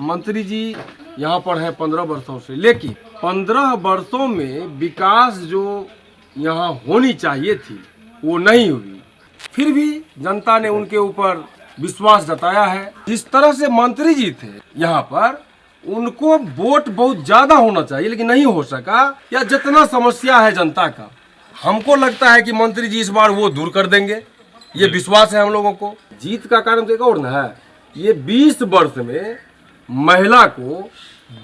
मंत्री जी यहाँ पर हैं 15 वर्षों से, लेकिन 15 वर्षों में विकास जो यहाँ होनी चाहिए थी वो नहीं हुई। फिर भी जनता ने उनके ऊपर विश्वास जताया है। जिस तरह से मंत्री जी थे यहाँ पर, उनको वोट बहुत ज्यादा होना चाहिए लेकिन नहीं हो सका। या जितना समस्या है जनता का, हमको लगता है कि मंत्री जी इस बार वो दूर कर देंगे, ये विश्वास है हम लोगों को। जीत का कारण तो एक और ना है, ये 20 वर्ष में महिला को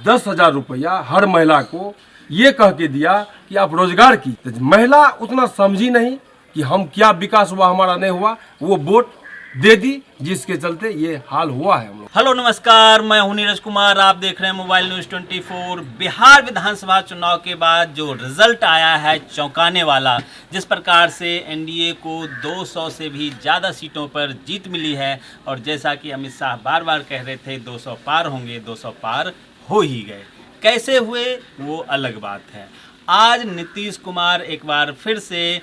10,000 रुपया हर महिला को ये कह के दिया कि आप रोजगार की। तो महिला उतना समझी नहीं कि हम क्या विकास हुआ हमारा नहीं हुआ, वो वोट दे दी, जिसके चलते ये हाल हुआ है हम लोग। हेलो नमस्कार, मैं हूं नीरज कुमार। आप देख रहे हैं मोबाइल न्यूज 24। बिहार विधानसभा चुनाव के बाद जो रिजल्ट आया है चौंकाने वाला, जिस प्रकार से एनडीए को 200 से भी ज़्यादा सीटों पर जीत मिली है, और जैसा कि अमित शाह बार बार कह रहे थे 200 पार होंगे, 200 पार हो ही गए। कैसे हुए वो अलग बात है। आज नीतीश कुमार एक बार फिर से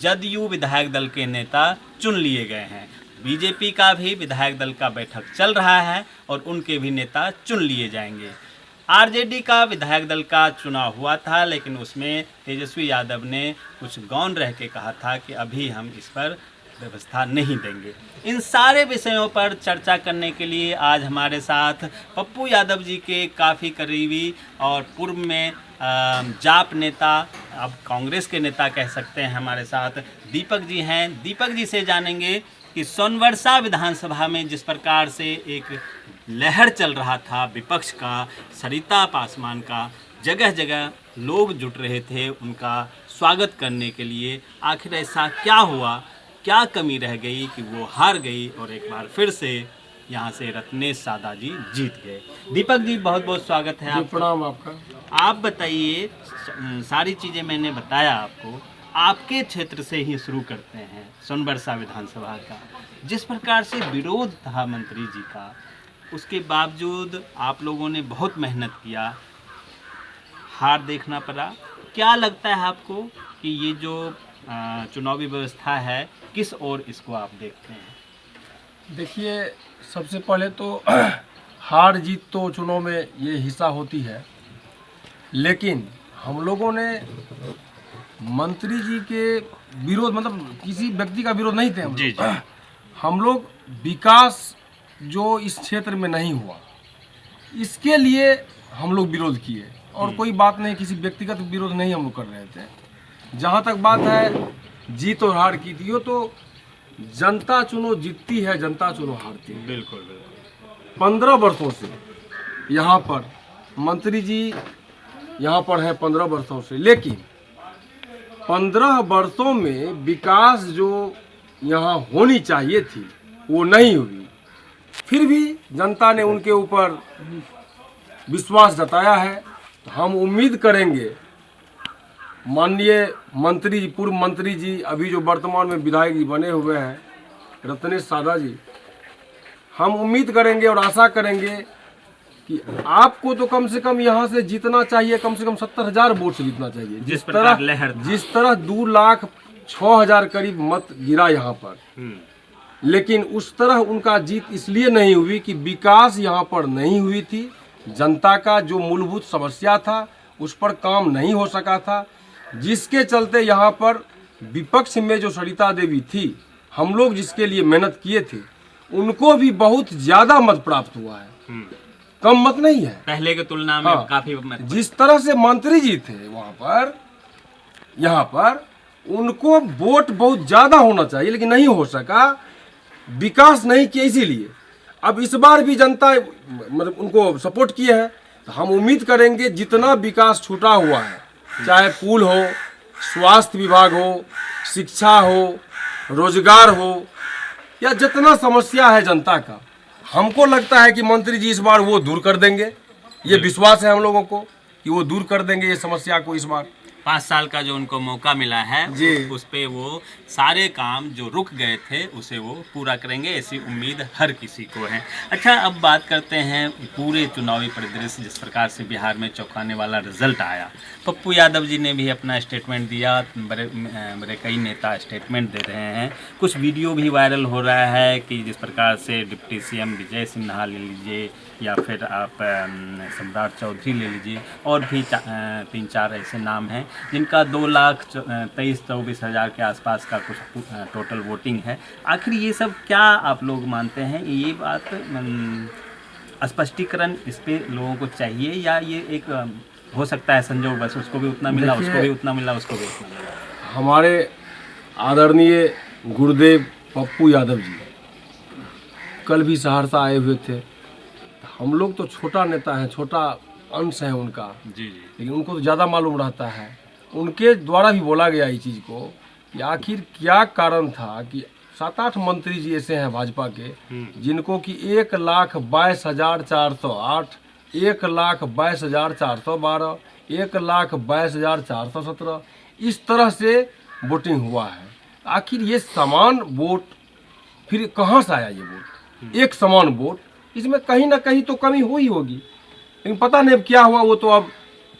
जदयू विधायक दल के नेता चुन लिए गए हैं। बीजेपी का भी विधायक दल का बैठक चल रहा है और उनके भी नेता चुन लिए जाएंगे। आरजेडी का विधायक दल का चुनाव हुआ था, लेकिन उसमें तेजस्वी यादव ने कुछ गौन रह के कहा था कि अभी हम इस पर व्यवस्था नहीं देंगे। इन सारे विषयों पर चर्चा करने के लिए आज हमारे साथ पप्पू यादव जी के काफ़ी करीबी और पूर्व में जाप नेता, अब कांग्रेस के नेता कह सकते हैं, हमारे साथ दीपक जी हैं। दीपक जी से जानेंगे कि सोनवर्षा विधानसभा में जिस प्रकार से एक लहर चल रहा था विपक्ष का, सरिता पासवान का, जगह जगह लोग जुट रहे थे उनका स्वागत करने के लिए। आखिर ऐसा क्या हुआ, क्या कमी रह गई कि वो हार गई और एक बार फिर से यहाँ से रत्नेश सादा जी जीत गए। दीपक जी, बहुत बहुत स्वागत है आपका। प्रणाम आपका। आप बताइए, सारी चीज़ें मैंने बताया आपको, आपके क्षेत्र से ही शुरू करते हैं। सोनवर्षा विधानसभा का जिस प्रकार से विरोध था मंत्री जी का, उसके बावजूद आप लोगों ने बहुत मेहनत किया, हार देखना पड़ा। क्या लगता है आपको कि ये जो चुनावी व्यवस्था है, किस ओर इसको आप देखते हैं? देखिए, सबसे पहले तो हार जीत तो चुनाव में ये हिस्सा होती है, लेकिन हम लोगों ने मंत्री जी के विरोध, मतलब किसी व्यक्ति का विरोध नहीं थे हम जी लोग। जी। हम लोग विकास जो इस क्षेत्र में नहीं हुआ, इसके लिए हम लोग विरोध किए, और कोई बात नहीं, किसी व्यक्तिगत विरोध नहीं हम लोग कर रहे थे। जहाँ तक बात है जीत और हार की, थी तो जनता चुनो जीतती है, जनता चुनो हारती है। बिल्कुल बिल्कुल। 15 वर्षों से यहाँ पर मंत्री जी यहाँ पर हैं 15 वर्षों से, लेकिन 15 वर्षों में विकास जो यहाँ होनी चाहिए थी वो नहीं हुई। फिर भी जनता ने उनके ऊपर विश्वास जताया है। तो हम उम्मीद करेंगे माननीय मंत्री जी, पूर्व मंत्री जी, अभी जो वर्तमान में विधायक जी बने हुए हैं रत्नेश सादा जी, हम उम्मीद करेंगे और आशा करेंगे कि आपको तो कम से कम यहाँ से जीतना चाहिए, कम से कम 70,000 वोट से जीतना चाहिए। जिस तरह 2,06,000 करीब मत गिरा यहाँ पर, लेकिन उस तरह उनका जीत इसलिए नहीं हुई कि विकास यहाँ पर नहीं हुई थी। जनता का जो मूलभूत समस्या था उस पर काम नहीं हो सका था, जिसके चलते यहाँ पर विपक्ष में जो सरिता देवी थी, हम लोग जिसके लिए मेहनत किए थे, उनको भी बहुत ज्यादा मत प्राप्त हुआ है, कम मत नहीं है पहले की तुलना में। हाँ, काफी जिस तरह से मंत्री जी थे वहाँ पर, यहाँ पर उनको वोट बहुत ज्यादा होना चाहिए लेकिन नहीं हो सका, विकास नहीं किया। इसीलिए अब इस बार भी जनता मतलब उनको सपोर्ट किए है। तो हम उम्मीद करेंगे जितना विकास छूटा हुआ है, चाहे पुल हो, स्वास्थ्य विभाग हो, शिक्षा हो, रोजगार हो, या जितना समस्या है जनता का, हमको लगता है कि मंत्री जी इस बार वो दूर कर देंगे। ये विश्वास है हम लोगों को कि वो दूर कर देंगे ये समस्या को। इस बार 5 साल का जो उनको मौका मिला है, उस पे वो सारे काम जो रुक गए थे उसे वो पूरा करेंगे, ऐसी उम्मीद हर किसी को है। अच्छा, अब बात करते हैं पूरे चुनावी परिदृश्य, जिस प्रकार से बिहार में चौंकाने वाला रिजल्ट आया। पप्पू यादव जी ने भी अपना स्टेटमेंट दिया, बड़े कई नेता स्टेटमेंट दे रहे हैं, कुछ वीडियो भी वायरल हो रहा है कि जिस प्रकार से डिप्टी सीएम विजय सिन्हा ले लीजिए, या फिर आप सम्राट चौधरी ले लीजिए, और भी 3-4 ऐसे नाम हैं जिनका 2,23,24,000 के आसपास का कुछ टोटल वोटिंग है। आखिर ये सब क्या आप लोग मानते हैं, ये बात स्पष्टीकरण इस पे लोगों को चाहिए, या ये एक हो सकता है संजोग बस उसको भी उतना मिला, उसको भी उतना मिला, उसको भी उतना मिला? हमारे आदरणीय गुरुदेव पप्पू यादव जी कल भी सहरसा आए हुए थे। हम लोग तो छोटा नेता हैं, छोटा अंश है उनका, जी जी, लेकिन उनको तो ज़्यादा मालूम रहता है। उनके द्वारा भी बोला गया इस चीज़ को कि आखिर क्या कारण था कि 7-8 मंत्री जी ऐसे हैं भाजपा के जिनको कि 1,22,408, 1,22,412, 1,22,417 इस तरह से वोटिंग हुआ है। आखिर ये समान वोट फिर कहाँ से आया? ये वोट एक समान वोट, इसमें कहीं ना कहीं तो कमी हुई होगी, लेकिन पता नहीं अब क्या हुआ। वो तो अब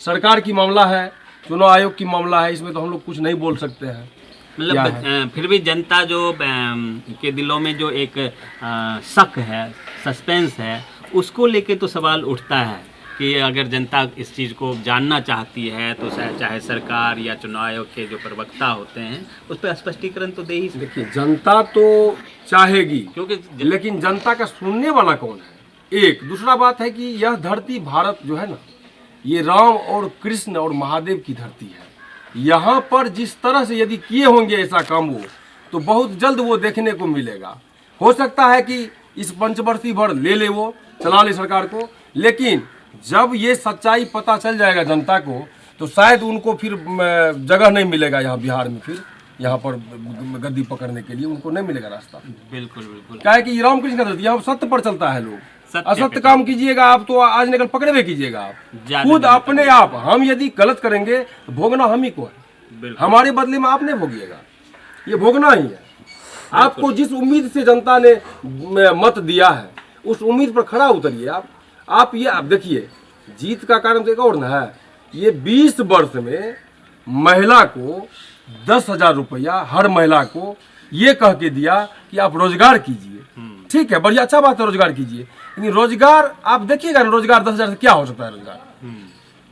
सरकार की मामला है, चुनाव आयोग की मामला है, इसमें तो हम लोग कुछ नहीं बोल सकते हैं। मतलब फिर भी जनता जो के दिलों में जो एक शक है, सस्पेंस है, उसको लेके तो सवाल उठता है कि अगर जनता इस चीज़ को जानना चाहती है तो चाहे सरकार या चुनाव आयोग के जो प्रवक्ता होते हैं उस पर स्पष्टीकरण तो दे ही। देखिए, जनता तो चाहेगी, क्योंकि लेकिन जनता का सुनने वाला कौन है? एक दूसरा बात है कि यह धरती भारत जो है ना, ये राम और कृष्ण और महादेव की धरती है। यहाँ पर जिस तरह से यदि किए होंगे ऐसा काम वो, तो बहुत जल्द वो देखने को मिलेगा। हो सकता है कि इस पंचवर्षीय भर ले वो चला ले सरकार को, लेकिन जब ये सच्चाई पता चल जाएगा जनता को तो शायद उनको फिर जगह नहीं मिलेगा यहाँ बिहार में, फिर यहाँ पर गद्दी पकड़ने के लिए उनको नहीं मिलेगा रास्ता। बिल्कुल बिल्कुल, क्या है कि रामकृष्ण का धरती, यहाँ सत्य पर चलता है। लोग सत्य असत्य काम कीजिएगा आप तो आज निकल पकड़े हुए कीजिएगा आप खुद अपने आप। हम यदि गलत करेंगे तो भोगना हम ही को है, हमारे बदले में आप नहीं भोगिएगा, ये भोगना ही है। आपको जिस उम्मीद से जनता ने मत दिया है उस उम्मीद पर खड़ा उतरिए आप ये आप देखिए, जीत का कारण तो एक और ना है। ये 20 वर्ष में महिला को 10,000 रुपया हर महिला को ये कह के दिया कि आप रोजगार कीजिए। ठीक है, बढ़िया, अच्छा बात है, रोजगार कीजिए, लेकिन रोजगार आप देखिएगा ना, रोजगार 10,000 से क्या हो सकता है? रोजगार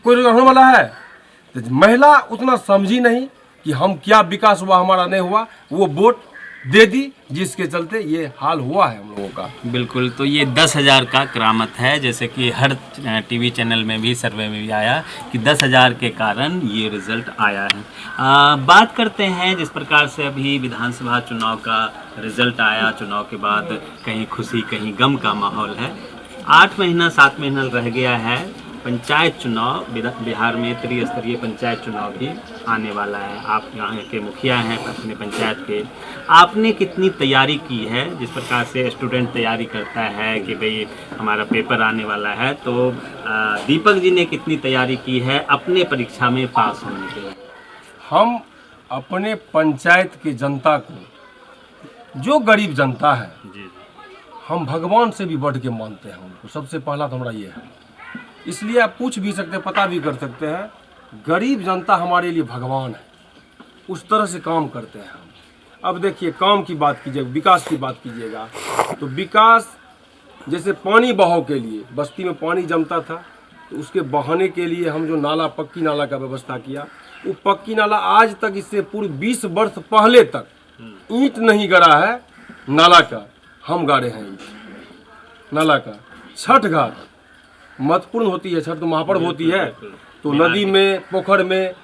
कोई रोजगार होने वाला है? तो महिला उतना समझी नहीं कि हम क्या विकास हुआ, हमारा नहीं हुआ, वो वोट दे दी, जिसके चलते ये हाल हुआ है हम लोगों का। बिल्कुल, तो ये 10,000 का करामत है, जैसे कि हर टीवी चैनल में भी, सर्वे में भी आया कि 10,000 के कारण ये रिजल्ट आया है। बात करते हैं जिस प्रकार से अभी विधानसभा चुनाव का रिजल्ट आया, चुनाव के बाद कहीं खुशी कहीं गम का माहौल है। 7 महीना रह गया है, पंचायत चुनाव बिहार में त्रिस्तरीय पंचायत चुनाव भी आने वाला है। आप यहाँ के मुखिया हैं अपने पंचायत के, आपने कितनी तैयारी की है? जिस प्रकार से स्टूडेंट तैयारी करता है कि भाई हमारा पेपर आने वाला है, तो दीपक जी ने कितनी तैयारी की है अपने परीक्षा में पास होने के लिए? हम अपने पंचायत की जनता को, जो गरीब जनता है, जी, हम भगवान से भी बढ़ के मानते हैं उनको। सबसे पहला तो हमारा ये है, इसलिए आप पूछ भी सकते हैं, पता भी कर सकते हैं, गरीब जनता हमारे लिए भगवान है, उस तरह से काम करते हैं हम। अब देखिए, काम की बात कीजिएगा, विकास की बात कीजिएगा, तो विकास जैसे पानी बहाव के लिए बस्ती में पानी जमता था, तो उसके बहाने के लिए हम जो नाला, पक्की नाला का व्यवस्था किया, वो पक्की नाला आज तक, इससे पूर्व 20 वर्ष पहले तक ईंट नहीं गड़ा है नाला का, हम गाड़े हैं ईंट नाला का। छठ घाट महत्वपूर्ण होती है, छठ तो महापर्व होती है, तो नदी में, पोखर में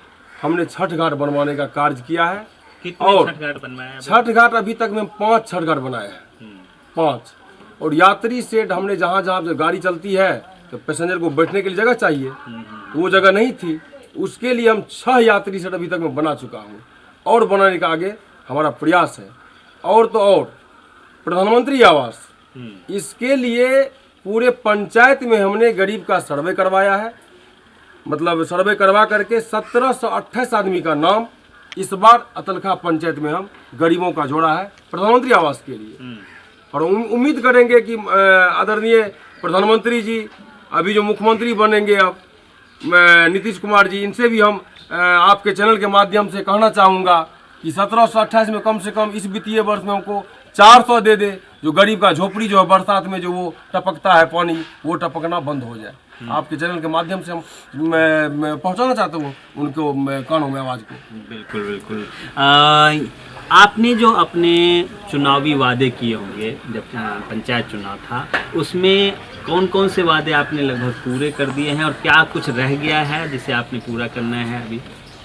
हमने छठ घाट बनवाने का कार्य किया है। और छठ घाट बनवाया? छठ घाट अभी तक में 5 छठ घाट बनाए हैं, 5। और यात्री शेड हमने जहाँ जहाँ गाड़ी चलती है तो पैसेंजर को बैठने के लिए जगह चाहिए, तो वो जगह नहीं थी, उसके लिए हम 6 यात्री शेड अभी तक मैं बना चुका हूँ, और बनाने का आगे हमारा प्रयास है। और तो और प्रधानमंत्री आवास, इसके लिए पूरे पंचायत में हमने गरीब का सर्वे करवाया है, मतलब सर्वे करवा करके 1728 आदमी का नाम इस बार अतलखा पंचायत में हम गरीबों का जोड़ा है प्रधानमंत्री आवास के लिए। और उम्मीद करेंगे कि आदरणीय प्रधानमंत्री जी, अभी जो मुख्यमंत्री बनेंगे अब नीतीश कुमार जी, इनसे भी हम आपके चैनल के माध्यम से कहना चाहूँगा कि 1728 में कम से कम इस वित्तीय वर्ष में हमको 400 दे दे, जो गरीब का झोपड़ी जो है बरसात में जो वो टपकता है पानी, वो टपकना बंद हो जाए। आपके चैनल के माध्यम से हम मैं पहुंचाना चाहता हूँ उनको कानों में आवाज़ को। बिल्कुल बिल्कुल। आपने जो अपने चुनावी वादे किए होंगे जब पंचायत चुनाव था, उसमें कौन कौन से वादे आपने लगभग पूरे कर दिए हैं और क्या कुछ रह गया है जिसे आपने पूरा करना है अभी?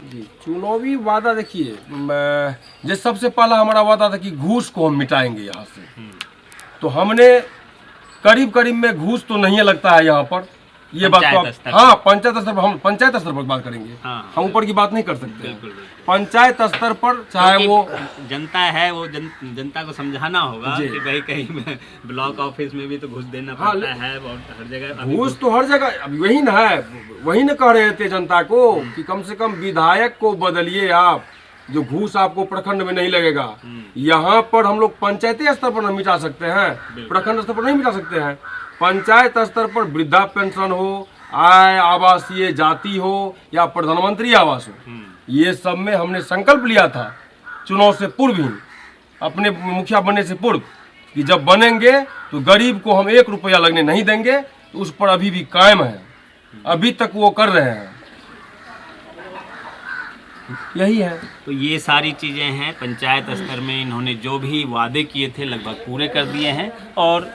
जी, चुनावी वादा देखिए, जैसे सबसे पहला हमारा वादा था कि घूस को हम मिटाएंगे यहाँ से। तो हमने करीब करीब में घूस तो नहीं लगता है यहाँ पर, ये बात तो पंचायत स्तर हाँ पंचायत स्तर पर, हम पंचायत स्तर पर बात करेंगे। हाँ। हम ऊपर की बात नहीं कर सकते हैं। बिल्कुल बिल्कुल। पंचायत स्तर पर चाहे वो जनता है, वो जनता को समझाना होगा जी। कि भाई कहीं में ब्लॉक ऑफिस में भी तो घुस देना हाँ, पड़ता है और हर जगह अभी घूस तो हर जगह, अब वही ना है, वही ना कह रहे थे जनता को कि कम से कम विधायक को बदलिए आप, जो घूस आपको प्रखंड में नहीं लगेगा। यहाँ पर हम लोग पंचायती स्तर पर नहीं मिटा सकते हैं, प्रखंड स्तर पर नहीं मिटा सकते हैं। पंचायत स्तर पर वृद्धा पेंशन हो, आय आवासीय जाति हो या प्रधानमंत्री आवास हो, ये सब में हमने संकल्प लिया था चुनाव से पूर्व ही, अपने मुखिया बनने से पूर्व, कि जब बनेंगे तो गरीब को हम 1 रुपया लगने नहीं देंगे। तो उस पर अभी भी कायम है, अभी तक वो कर रहे हैं, यही है। तो ये सारी चीज़ें हैं पंचायत स्तर में इन्होंने जो भी वादे किए थे लगभग पूरे कर दिए हैं और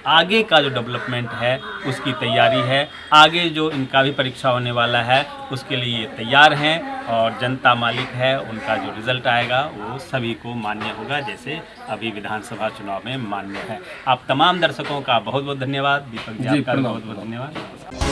आगे का जो डेवलपमेंट है उसकी तैयारी है। आगे जो इनका भी परीक्षा होने वाला है उसके लिए ये तैयार हैं और जनता मालिक है, उनका जो रिज़ल्ट आएगा वो सभी को मान्य होगा, जैसे अभी विधानसभा चुनाव में मान्य है। आप तमाम दर्शकों का बहुत बहुत धन्यवाद। दीपक जी, आपका बहुत बहुत धन्यवाद।